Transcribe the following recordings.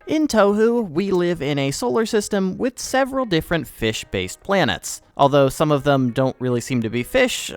In Tohu, we live in a solar system with several different fish-based planets. Although some of them don't really seem to be fish,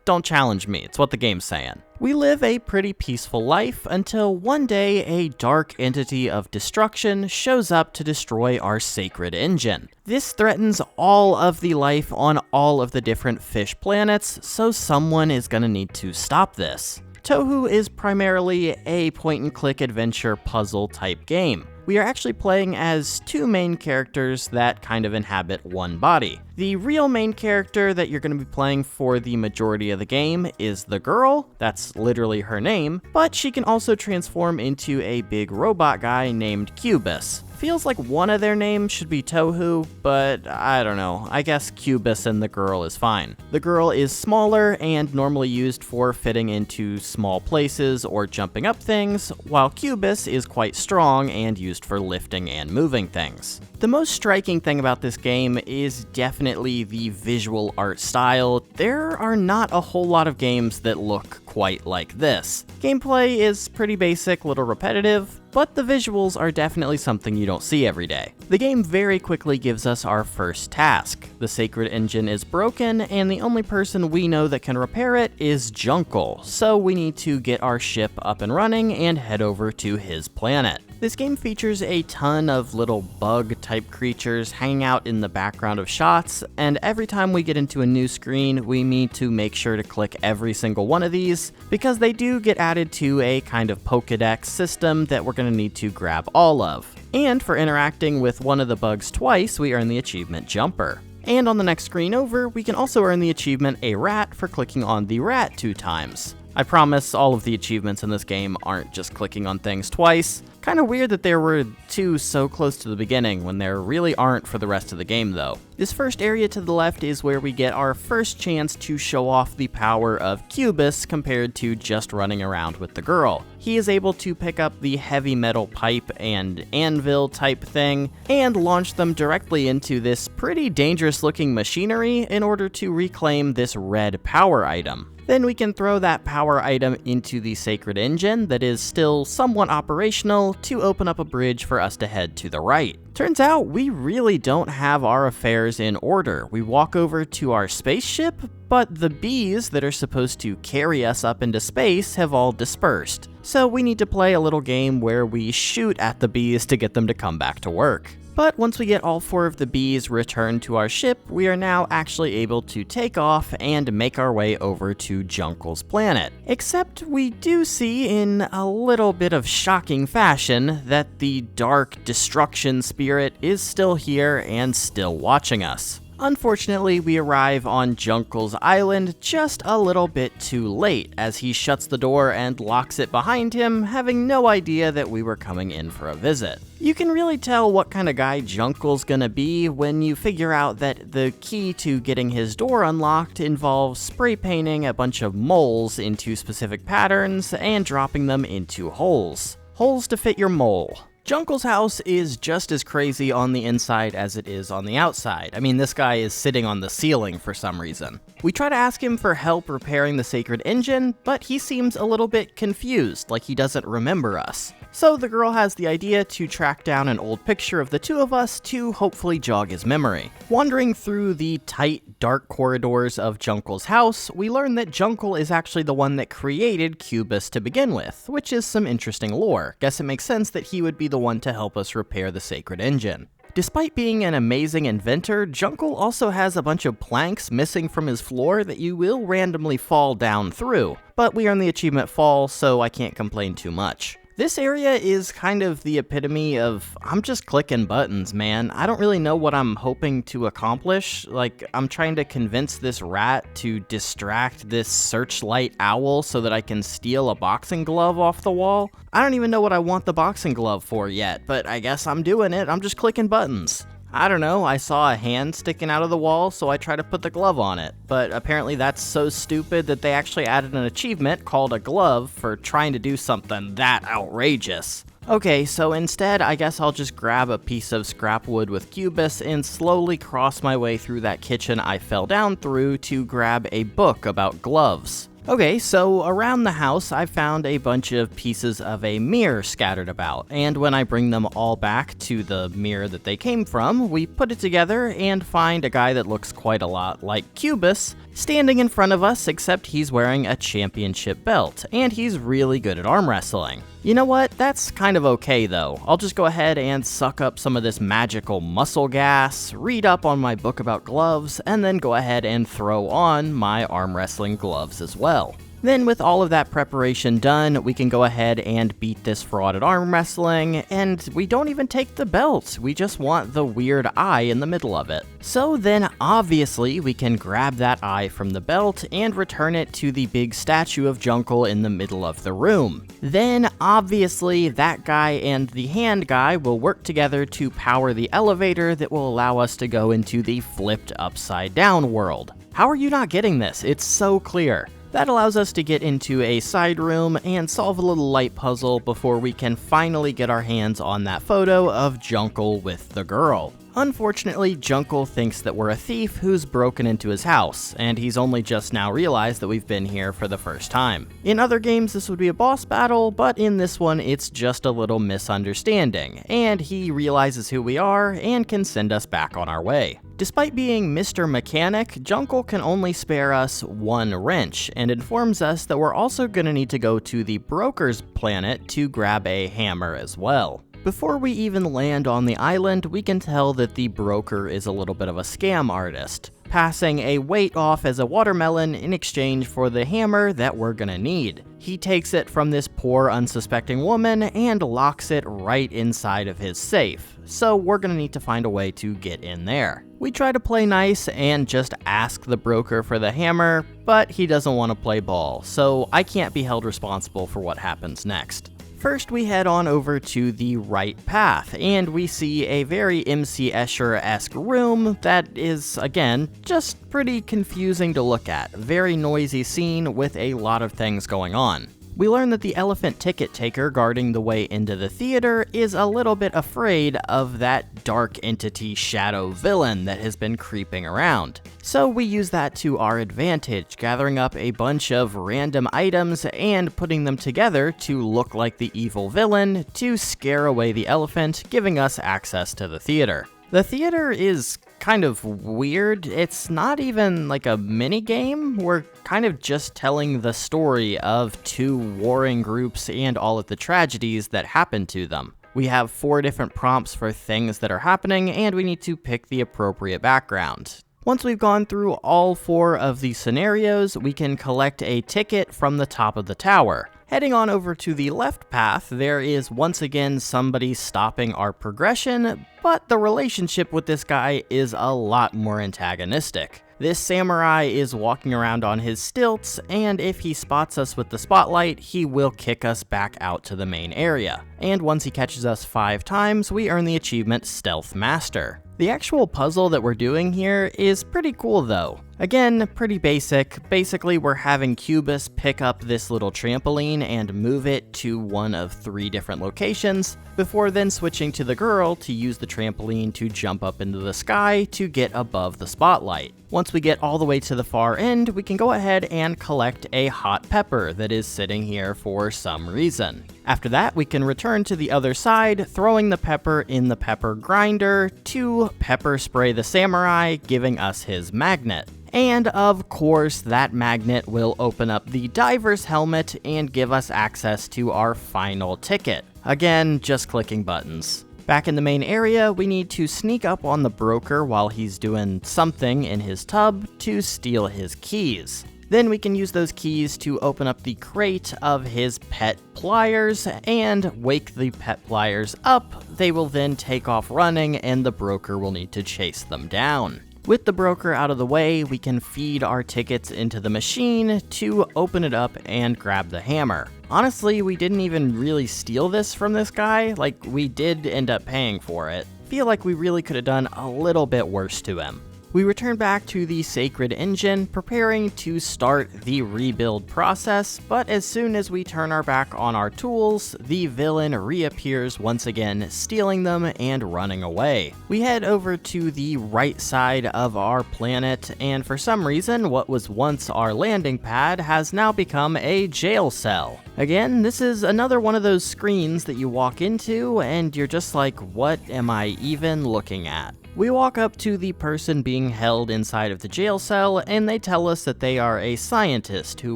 don't challenge me, it's what the game's saying. We live a pretty peaceful life until one day a dark entity of destruction shows up to destroy our sacred engine. This threatens all of the life on all of the different fish planets, so someone is gonna need to stop this. Tohu is primarily a point-and-click adventure puzzle type game. We are actually playing as two main characters that kind of inhabit one body. The real main character that you're going to be playing for the majority of the game is the girl, that's literally her name, but she can also transform into a big robot guy named Cubus. Feels like one of their names should be Tohu, but I don't know, I guess Cubus and the girl is fine. The girl is smaller and normally used for fitting into small places or jumping up things, while Cubus is quite strong and used for lifting and moving things. The most striking thing about this game is definitely the visual art style. There are not a whole lot of games that look quite like this. Gameplay is pretty basic, little repetitive, but the visuals are definitely something you don't see every day. The game very quickly gives us our first task. The sacred engine is broken, and the only person we know that can repair it is Juncle, so we need to get our ship up and running and head over to his planet. This game features a ton of little bug-type creatures hanging out in the background of shots, and every time we get into a new screen, we need to make sure to click every single one of these, because they do get added to a kind of Pokédex system that we're going to need to grab all of. And for interacting with one of the bugs twice, we earn the achievement Jumper. And on the next screen over, we can also earn the achievement A Rat for clicking on the rat 2 times. I promise all of the achievements in this game aren't just clicking on things twice. Kinda weird that there were 2 so close to the beginning when there really aren't for the rest of the game though. This first area to the left is where we get our first chance to show off the power of Cubus compared to just running around with the girl. He is able to pick up the heavy metal pipe and anvil type thing and launch them directly into this pretty dangerous looking machinery in order to reclaim this red power item. Then we can throw that power item into the sacred engine that is still somewhat operational to open up a bridge for us to head to the right. Turns out we really don't have our affairs in order. We walk over to our spaceship, but the bees that are supposed to carry us up into space have all dispersed. So we need to play a little game where we shoot at the bees to get them to come back to work. But once we get all 4 of the bees returned to our ship, we are now actually able to take off and make our way over to Juncle's planet. Except we do see in a little bit of shocking fashion that the dark destruction spirit is still here and still watching us. Unfortunately, we arrive on Juncle's island just a little bit too late, as he shuts the door and locks it behind him, having no idea that we were coming in for a visit. You can really tell what kind of guy Juncle's gonna be when you figure out that the key to getting his door unlocked involves spray painting a bunch of moles into specific patterns and dropping them into holes. Holes to fit your mole. Juncle's house is just as crazy on the inside as it is on the outside. I mean, this guy is sitting on the ceiling for some reason. We try to ask him for help repairing the sacred engine, but he seems a little bit confused, like he doesn't remember us. So the girl has the idea to track down an old picture of the 2 of us to hopefully jog his memory. Wandering through the tight, dark corridors of Juncle's house, we learn that Juncle is actually the one that created Cubus to begin with, which is some interesting lore. Guess it makes sense that he would be the one to help us repair the sacred engine. Despite being an amazing inventor, Juncle also has a bunch of planks missing from his floor that you will randomly fall down through, but we earn the achievement Fall, so I can't complain too much. This area is kind of the epitome of, I'm just clicking buttons, man. I don't really know what I'm hoping to accomplish. Like, I'm trying to convince this rat to distract this searchlight owl so that I can steal a boxing glove off the wall. I don't even know what I want the boxing glove for yet, but I guess I'm doing it. I'm just clicking buttons. I don't know, I saw a hand sticking out of the wall, so I tried to put the glove on it. But apparently that's so stupid that they actually added an achievement called a glove for trying to do something that outrageous. Okay, so instead, I guess I'll just grab a piece of scrap wood with Cubus and slowly cross my way through that kitchen I fell down through to grab a book about gloves. Okay, so around the house, I found a bunch of pieces of a mirror scattered about, and when I bring them all back to the mirror that they came from, we put it together and find a guy that looks quite a lot like Cubus standing in front of us, except he's wearing a championship belt, and he's really good at arm wrestling. You know what? That's kind of okay though. I'll just go ahead and suck up some of this magical muscle gas, read up on my book about gloves, and then go ahead and throw on my arm wrestling gloves as well. Then with all of that preparation done, we can go ahead and beat this fraud at arm wrestling, and we don't even take the belt, we just want the weird eye in the middle of it. So then obviously we can grab that eye from the belt and return it to the big statue of Juncle in the middle of the room. Then obviously that guy and the hand guy will work together to power the elevator that will allow us to go into the flipped upside down world. How are you not getting this? It's so clear. That allows us to get into a side room and solve a little light puzzle before we can finally get our hands on that photo of Juncle with the girl. Unfortunately, Juncle thinks that we're a thief who's broken into his house, and he's only just now realized that we've been here for the first time. In other games, this would be a boss battle, but in this one, it's just a little misunderstanding, and he realizes who we are and can send us back on our way. Despite being Mr. Mechanic, Juncle can only spare us one wrench, and informs us that we're also going to need to go to the Broker's planet to grab a hammer as well. Before we even land on the island, we can tell that the broker is a little bit of a scam artist, passing a weight off as a watermelon in exchange for the hammer that we're gonna need. He takes it from this poor unsuspecting woman and locks it right inside of his safe, so we're gonna need to find a way to get in there. We try to play nice and just ask the broker for the hammer, but he doesn't want to play ball, so I can't be held responsible for what happens next. First, we head on over to the right path, and we see a very MC Escher-esque room that is, again, just pretty confusing to look at. Very noisy scene with a lot of things going on. We learn that the elephant ticket taker guarding the way into the theater is a little bit afraid of that dark entity shadow villain that has been creeping around. So we use that to our advantage, gathering up a bunch of random items and putting them together to look like the evil villain to scare away the elephant, giving us access to the theater. The theater is kind of weird. It's not even like a mini game. We're kind of just telling the story of two warring groups and all of the tragedies that happen to them. We have 4 different prompts for things that are happening, and we need to pick the appropriate background. Once we've gone through all 4 of these scenarios, we can collect a ticket from the top of the tower. Heading on over to the left path, there is once again somebody stopping our progression, but the relationship with this guy is a lot more antagonistic. This samurai is walking around on his stilts, and if he spots us with the spotlight, he will kick us back out to the main area. And once he catches us 5 times, we earn the achievement Stealth Master. The actual puzzle that we're doing here is pretty cool though. Again, pretty basic. Basically, we're having Cubus pick up this little trampoline and move it to one of 3 different locations, before then switching to the girl to use the trampoline to jump up into the sky to get above the spotlight. Once we get all the way to the far end, we can go ahead and collect a hot pepper that is sitting here for some reason. After that, we can return to the other side, throwing the pepper in the pepper grinder to pepper spray the samurai, giving us his magnet. And of course, that magnet will open up the diver's helmet and give us access to our final ticket. Again, just clicking buttons. Back in the main area, we need to sneak up on the broker while he's doing something in his tub to steal his keys. Then we can use those keys to open up the crate of his pet pliers and wake the pet pliers up. They will then take off running and the broker will need to chase them down. With the broker out of the way, we can feed our tickets into the machine to open it up and grab the hammer. Honestly, we didn't even really steal this from this guy, like we did end up paying for it. Feel like we really could have done a little bit worse to him. We return back to the Sacred Engine, preparing to start the rebuild process, but as soon as we turn our back on our tools, the villain reappears once again, stealing them and running away. We head over to the right side of our planet, and for some reason, what was once our landing pad has now become a jail cell. Again, this is another one of those screens that you walk into, and you're just like, what am I even looking at? We walk up to the person being held inside of the jail cell, and they tell us that they are a scientist who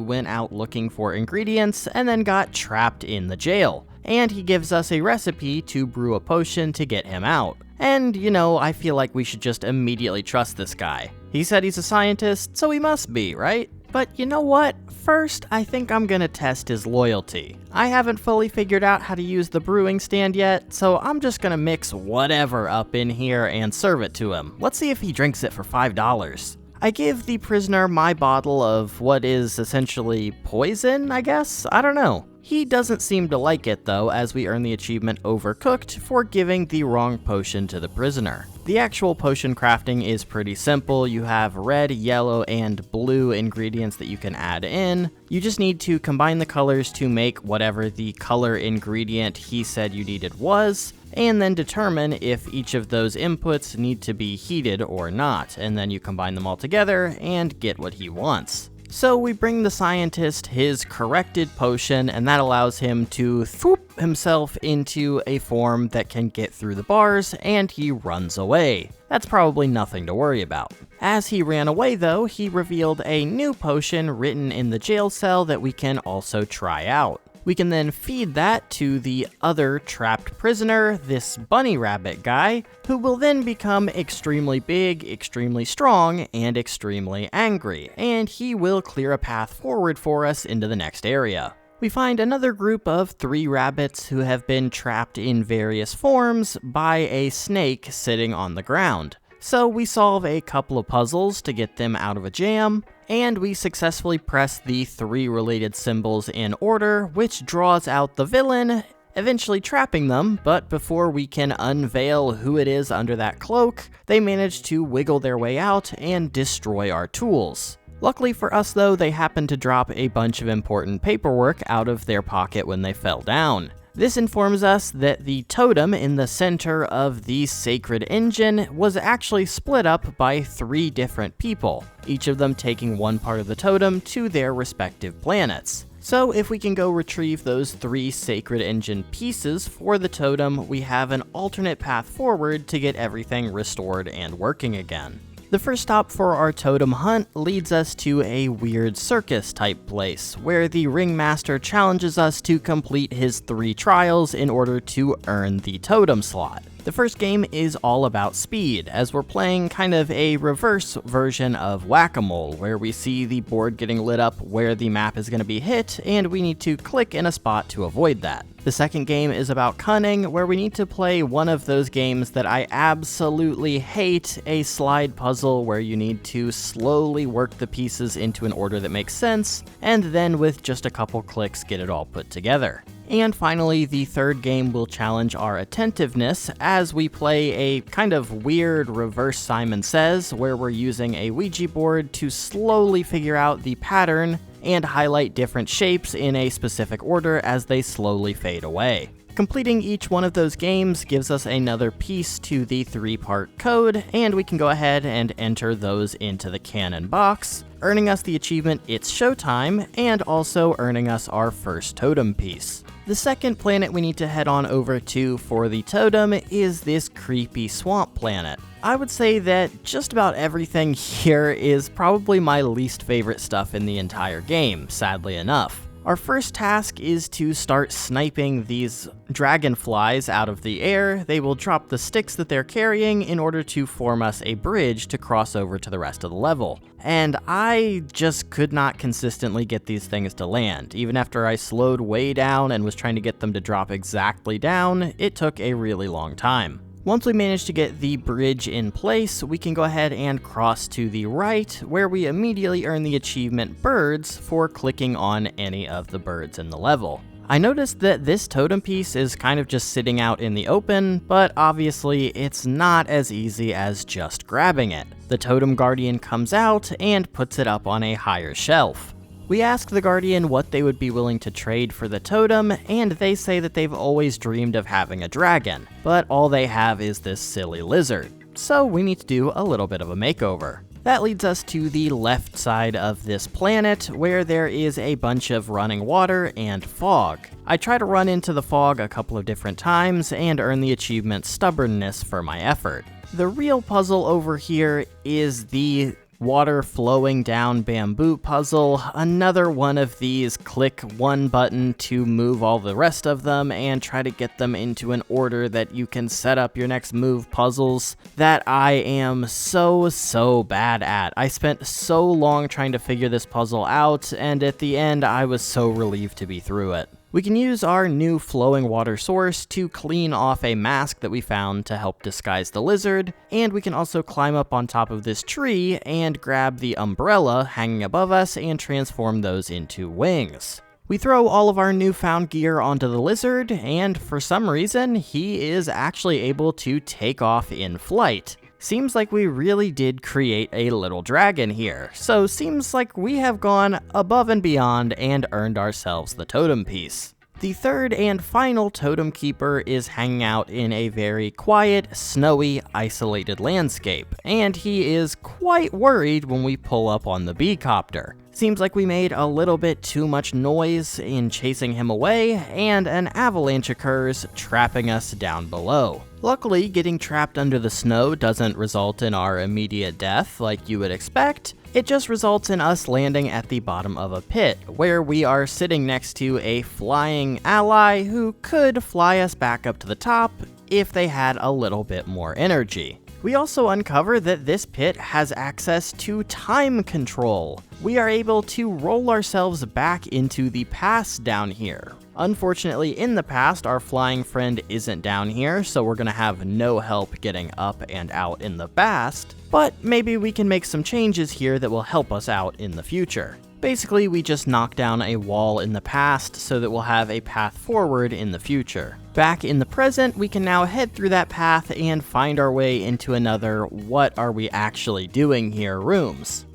went out looking for ingredients and then got trapped in the jail. And he gives us a recipe to brew a potion to get him out. And, you know, I feel like we should just immediately trust this guy. He said he's a scientist, so he must be, right? But you know what? First, I think I'm gonna test his loyalty. I haven't fully figured out how to use the brewing stand yet, so I'm just gonna mix whatever up in here and serve it to him. Let's see if he drinks it for $5. I give the prisoner my bottle of what is essentially poison, I guess? I don't know. He doesn't seem to like it though, as we earn the achievement Overcooked for giving the wrong potion to the prisoner. The actual potion crafting is pretty simple. You have red, yellow, and blue ingredients that you can add in. You just need to combine the colors to make whatever the color ingredient he said you needed was, and then determine if each of those inputs need to be heated or not, and then you combine them all together and get what he wants. So we bring the scientist his corrected potion, and that allows him to swoop himself into a form that can get through the bars, and he runs away. That's probably nothing to worry about. As he ran away though, he revealed a new potion written in the jail cell that we can also try out. We can then feed that to the other trapped prisoner, this bunny rabbit guy, who will then become extremely big, extremely strong, and extremely angry, and he will clear a path forward for us into the next area. We find another group of 3 rabbits who have been trapped in various forms by a snake sitting on the ground. So we solve a couple of puzzles to get them out of a jam, and we successfully press the 3 related symbols in order, which draws out the villain, eventually trapping them, but before we can unveil who it is under that cloak, they manage to wiggle their way out and destroy our tools. Luckily for us though, they happen to drop a bunch of important paperwork out of their pocket when they fell down. This informs us that the totem in the center of the Sacred Engine was actually split up by 3 different people, each of them taking one part of the totem to their respective planets. So if we can go retrieve those 3 Sacred Engine pieces for the totem, we have an alternate path forward to get everything restored and working again. The first stop for our totem hunt leads us to a weird circus type place, where the ringmaster challenges us to complete his 3 trials in order to earn the totem slot. The first game is all about speed, as we're playing kind of a reverse version of Whack-A-Mole, where we see the board getting lit up where the map is going to be hit, and we need to click in a spot to avoid that. The second game is about cunning, where we need to play one of those games that I absolutely hate, a slide puzzle where you need to slowly work the pieces into an order that makes sense, and then with just a couple clicks get it all put together. And finally, the third game will challenge our attentiveness as we play a kind of weird reverse Simon Says, where we're using a Ouija board to slowly figure out the pattern and highlight different shapes in a specific order as they slowly fade away. Completing each one of those games gives us another piece to the 3-part code, and we can go ahead and enter those into the canon box, earning us the achievement It's Showtime, and also earning us our first totem piece. The second planet we need to head on over to for the totem is this creepy swamp planet. I would say that just about everything here is probably my least favorite stuff in the entire game, sadly enough. Our first task is to start sniping these dragonflies out of the air. They will drop the sticks that they're carrying in order to form us a bridge to cross over to the rest of the level. And I just could not consistently get these things to land. Even after I slowed way down and was trying to get them to drop exactly down, it took a really long time. Once we manage to get the bridge in place, we can go ahead and cross to the right, where we immediately earn the achievement Birds for clicking on any of the birds in the level. I noticed that this totem piece is kind of just sitting out in the open, but obviously it's not as easy as just grabbing it. The totem guardian comes out and puts it up on a higher shelf. We ask the guardian what they would be willing to trade for the totem, and they say that they've always dreamed of having a dragon, but all they have is this silly lizard. So we need to do a little bit of a makeover. That leads us to the left side of this planet, where there is a bunch of running water and fog. I try to run into the fog a couple of different times and earn the achievement Stubbornness for my effort. The real puzzle over here is the water flowing down bamboo puzzle, another one of these click one button to move all the rest of them and try to get them into an order that you can set up your next move puzzles that I am so bad at. I spent so long trying to figure this puzzle out, and at the end I was so relieved to be through it. We can use our new flowing water source to clean off a mask that we found to help disguise the lizard, and we can also climb up on top of this tree and grab the umbrella hanging above us and transform those into wings. We throw all of our newfound gear onto the lizard, and for some reason, he is actually able to take off in flight. Seems like we really did create a little dragon here, so seems like we have gone above and beyond and earned ourselves the totem piece. The third and final totem keeper is hanging out in a very quiet, snowy, isolated landscape, and he is quite worried when we pull up on the bee-copter. Seems like we made a little bit too much noise in chasing him away, and an avalanche occurs, trapping us down below. Luckily, getting trapped under the snow doesn't result in our immediate death like you would expect. It just results in us landing at the bottom of a pit, where we are sitting next to a flying ally who could fly us back up to the top if they had a little bit more energy. We also uncover that this pit has access to time control. We are able to roll ourselves back into the past down here. Unfortunately, in the past, our flying friend isn't down here, so we're gonna have no help getting up and out in the past, but maybe we can make some changes here that will help us out in the future. Basically, we just knock down a wall in the past so that we'll have a path forward in the future. Back in the present, we can now head through that path and find our way into another "what are we actually doing here" rooms.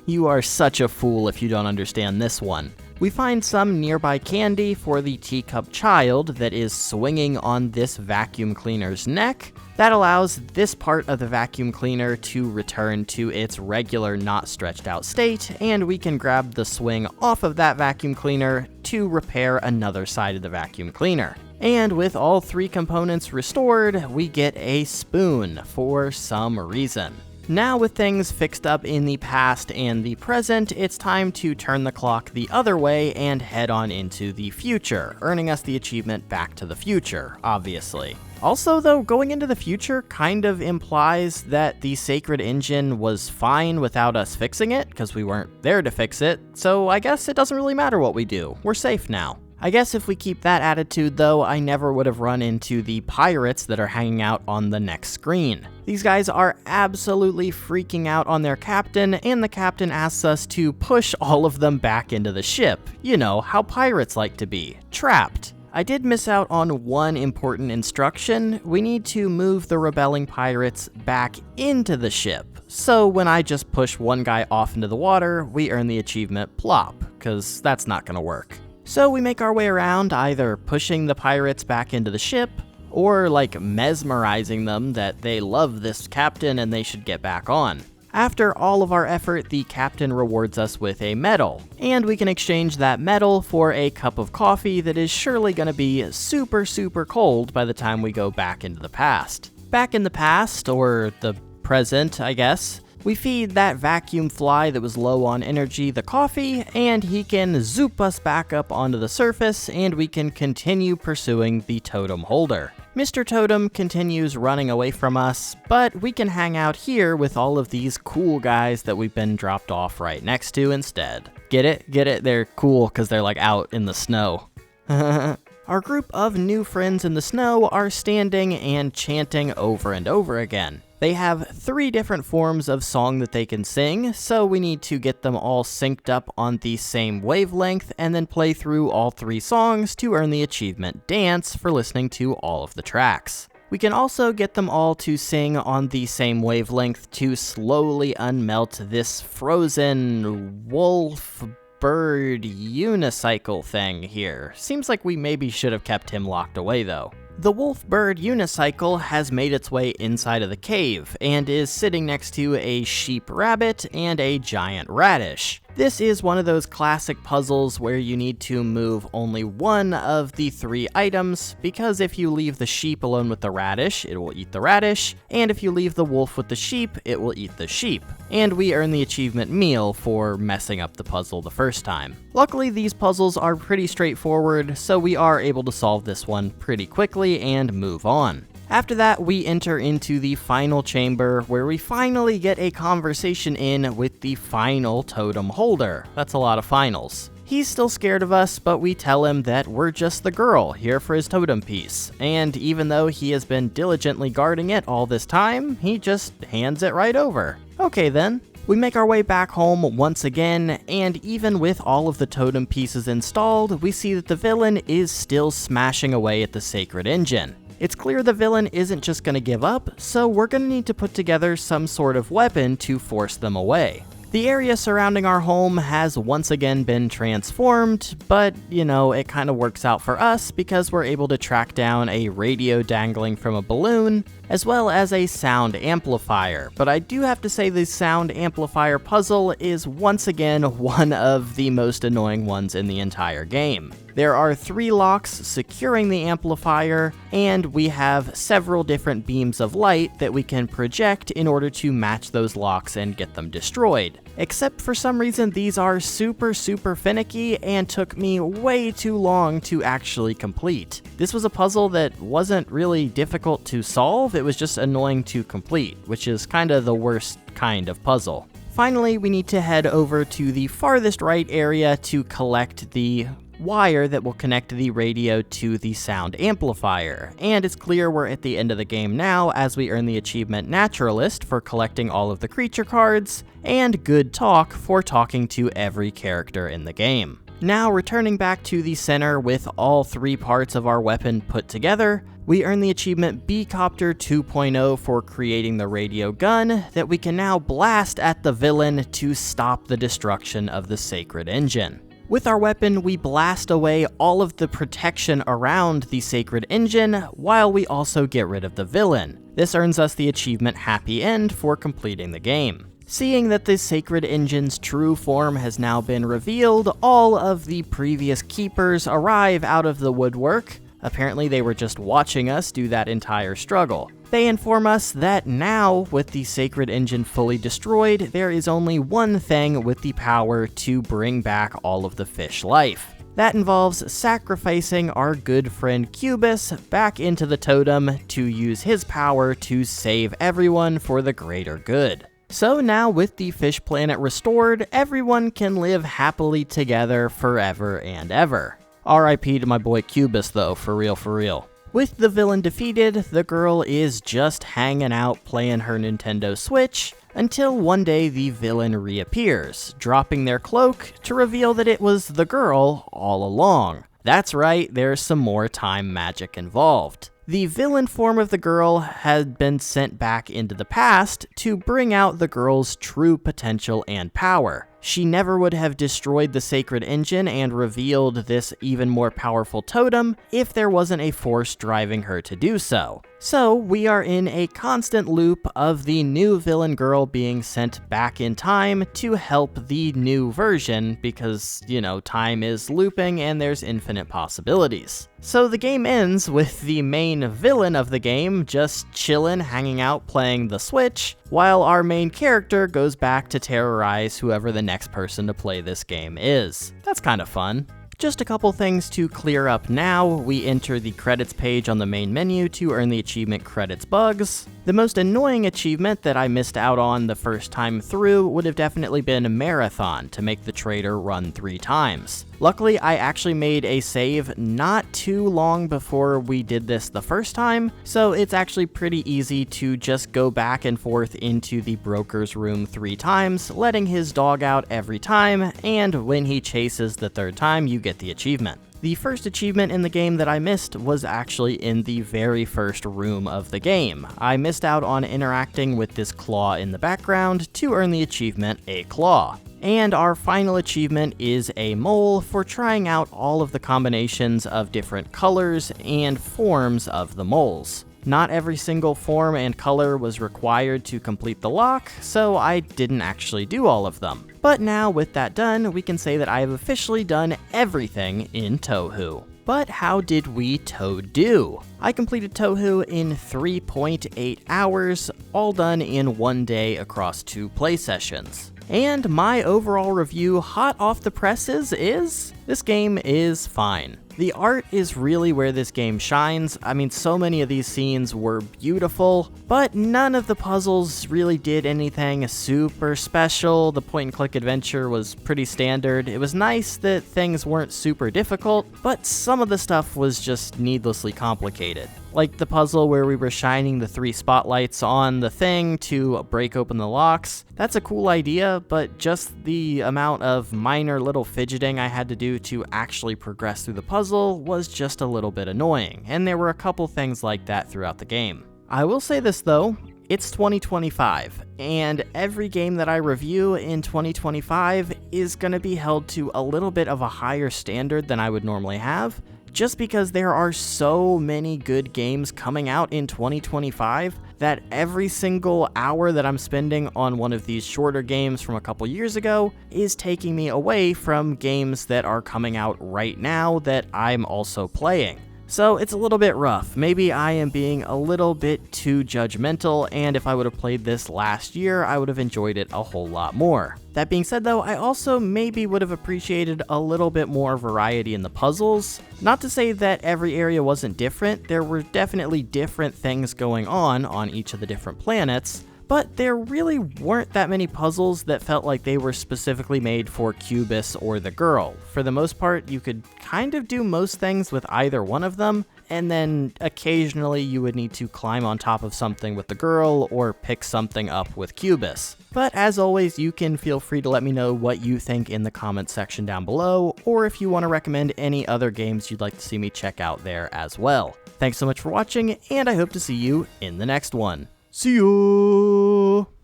You are such a fool if you don't understand this one. We find some nearby candy for the teacup child that is swinging on this vacuum cleaner's neck. That allows this part of the vacuum cleaner to return to its regular, not stretched out state, and we can grab the swing off of that vacuum cleaner to repair another side of the vacuum cleaner. And with all three components restored, we get a spoon for some reason. Now with things fixed up in the past and the present, it's time to turn the clock the other way and head on into the future, earning us the achievement Back to the Future, obviously. Also though, going into the future kind of implies that the sacred engine was fine without us fixing it, because we weren't there to fix it, so I guess it doesn't really matter what we do. We're safe now. I guess if we keep that attitude though, I never would have run into the pirates that are hanging out on the next screen. These guys are absolutely freaking out on their captain, and the captain asks us to push all of them back into the ship. You know, how pirates like to be, trapped. I did miss out on one important instruction. We need to move the rebelling pirates back into the ship. So when I just push one guy off into the water, we earn the achievement Plop, because that's not gonna work. So we make our way around, either pushing the pirates back into the ship, or like mesmerizing them that they love this captain and they should get back on. After all of our effort, the captain rewards us with a medal, and we can exchange that medal for a cup of coffee that is surely going to be super cold by the time we go back into the past. Back in the past, or the present, I guess, we feed that vacuum fly that was low on energy the coffee, and he can zoop us back up onto the surface, and we can continue pursuing the totem holder. Mr. Totem continues running away from us, but we can hang out here with all of these cool guys that we've been dropped off right next to instead. Get it? Get it? They're cool because they're like out in the snow. Our group of new friends in the snow are standing and chanting over and over again. They have 3 different forms of song that they can sing, so we need to get them all synced up on the same wavelength and then play through all 3 songs to earn the achievement Dance for listening to all of the tracks. We can also get them all to sing on the same wavelength to slowly unmelt this frozen wolf bird unicycle thing here. Seems like we maybe should have kept him locked away though. The wolf bird unicycle has made its way inside of the cave and is sitting next to a sheep rabbit and a giant radish. This is one of those classic puzzles where you need to move only one of the 3 items, because if you leave the sheep alone with the radish, it will eat the radish, and if you leave the wolf with the sheep, it will eat the sheep. And we earn the achievement meal for messing up the puzzle the first time. Luckily, these puzzles are pretty straightforward, so we are able to solve this one pretty quickly and move on. After that, we enter into the final chamber, where we finally get a conversation in with the final totem holder. That's a lot of finals. He's still scared of us, but we tell him that we're just the girl here for his totem piece. And even though he has been diligently guarding it all this time, he just hands it right over. Okay then. We make our way back home once again, and even with all of the totem pieces installed, we see that the villain is still smashing away at the sacred engine. It's clear the villain isn't just going to give up, so we're going to need to put together some sort of weapon to force them away. The area surrounding our home has once again been transformed, but, it kind of works out for us because we're able to track down a radio dangling from a balloon, as well as a sound amplifier. But I do have to say the sound amplifier puzzle is once again one of the most annoying ones in the entire game. There are 3 locks securing the amplifier, and we have several different beams of light that we can project in order to match those locks and get them destroyed. Except for some reason these are super finicky and took me way too long to actually complete. This was a puzzle that wasn't really difficult to solve, it was just annoying to complete, which is kind of the worst kind of puzzle. Finally, we need to head over to the farthest right area to collect the wire that will connect the radio to the sound amplifier. And it's clear we're at the end of the game now, as we earn the achievement Naturalist for collecting all of the creature cards, and Good Talk for talking to every character in the game. Now, returning back to the center with all 3 parts of our weapon put together, we earn the achievement B-Copter 2.0 for creating the radio gun that we can now blast at the villain to stop the destruction of the sacred engine. With our weapon, we blast away all of the protection around the sacred engine, while we also get rid of the villain. This earns us the achievement Happy End for completing the game. Seeing that the sacred engine's true form has now been revealed, all of the previous keepers arrive out of the woodwork. Apparently they were just watching us do that entire struggle. They inform us that now, with the sacred engine fully destroyed, there is only one thing with the power to bring back all of the fish life. That involves sacrificing our good friend Cubus back into the totem to use his power to save everyone for the greater good. So now, with the fish planet restored, everyone can live happily together forever and ever. RIP to my boy Cubus though, for real. With the villain defeated, the girl is just hanging out playing her Nintendo Switch, until one day the villain reappears, dropping their cloak to reveal that it was the girl all along. That's right, there's some more time magic involved. The villain form of the girl had been sent back into the past to bring out the girl's true potential and power. She never would have destroyed the sacred engine and revealed this even more powerful totem if there wasn't a force driving her to do so. So we are in a constant loop of the new villain girl being sent back in time to help the new version because, time is looping and there's infinite possibilities. So the game ends with the main villain of the game just chillin', hanging out, playing the Switch, while our main character goes back to terrorize whoever the next person to play this game is. That's kind of fun. Just a couple things to clear up now. We enter the credits page on the main menu to earn the achievement Credits Bugs. The most annoying achievement that I missed out on the first time through would have definitely been a marathon to make the trader run 3 times. Luckily, I actually made a save not too long before we did this the first time, so it's actually pretty easy to just go back and forth into the broker's room 3 times, letting his dog out every time, and when he chases the 3rd time, you get the achievement. The first achievement in the game that I missed was actually in the very first room of the game. I missed out on interacting with this claw in the background to earn the achievement A Claw. And our final achievement is a mole for trying out all of the combinations of different colors and forms of the moles. Not every single form and color was required to complete the lock, so I didn't actually do all of them. But now with that done, we can say that I have officially done everything in Tohu. But how did we do? I completed Tohu in 3.8 hours, all done in 1 day across 2 play sessions. And my overall review hot off the presses is, this game is fine. The art is really where this game shines. I mean, so many of these scenes were beautiful, but none of the puzzles really did anything super special. The point-and-click adventure was pretty standard. It was nice that things weren't super difficult, but some of the stuff was just needlessly complicated. Like the puzzle where we were shining the 3 spotlights on the thing to break open the locks. That's a cool idea, but just the amount of minor little fidgeting I had to do to actually progress through the puzzle was just a little bit annoying, and there were a couple things like that throughout the game. I will say this though, it's 2025, and every game that I review in 2025 is going to be held to a little bit of a higher standard than I would normally have, just because there are so many good games coming out in 2025 that every single hour that I'm spending on one of these shorter games from a couple years ago is taking me away from games that are coming out right now that I'm also playing. So it's a little bit rough. Maybe I am being a little bit too judgmental, and if I would have played this last year, I would have enjoyed it a whole lot more. That being said though, I also maybe would have appreciated a little bit more variety in the puzzles. Not to say that every area wasn't different, there were definitely different things going on each of the different planets, but there really weren't that many puzzles that felt like they were specifically made for Cubus or the girl. For the most part, you could kind of do most things with either one of them, and then occasionally you would need to climb on top of something with the girl or pick something up with Cubus. But as always, you can feel free to let me know what you think in the comments section down below, or if you want to recommend any other games you'd like to see me check out there as well. Thanks so much for watching, and I hope to see you in the next one. See you!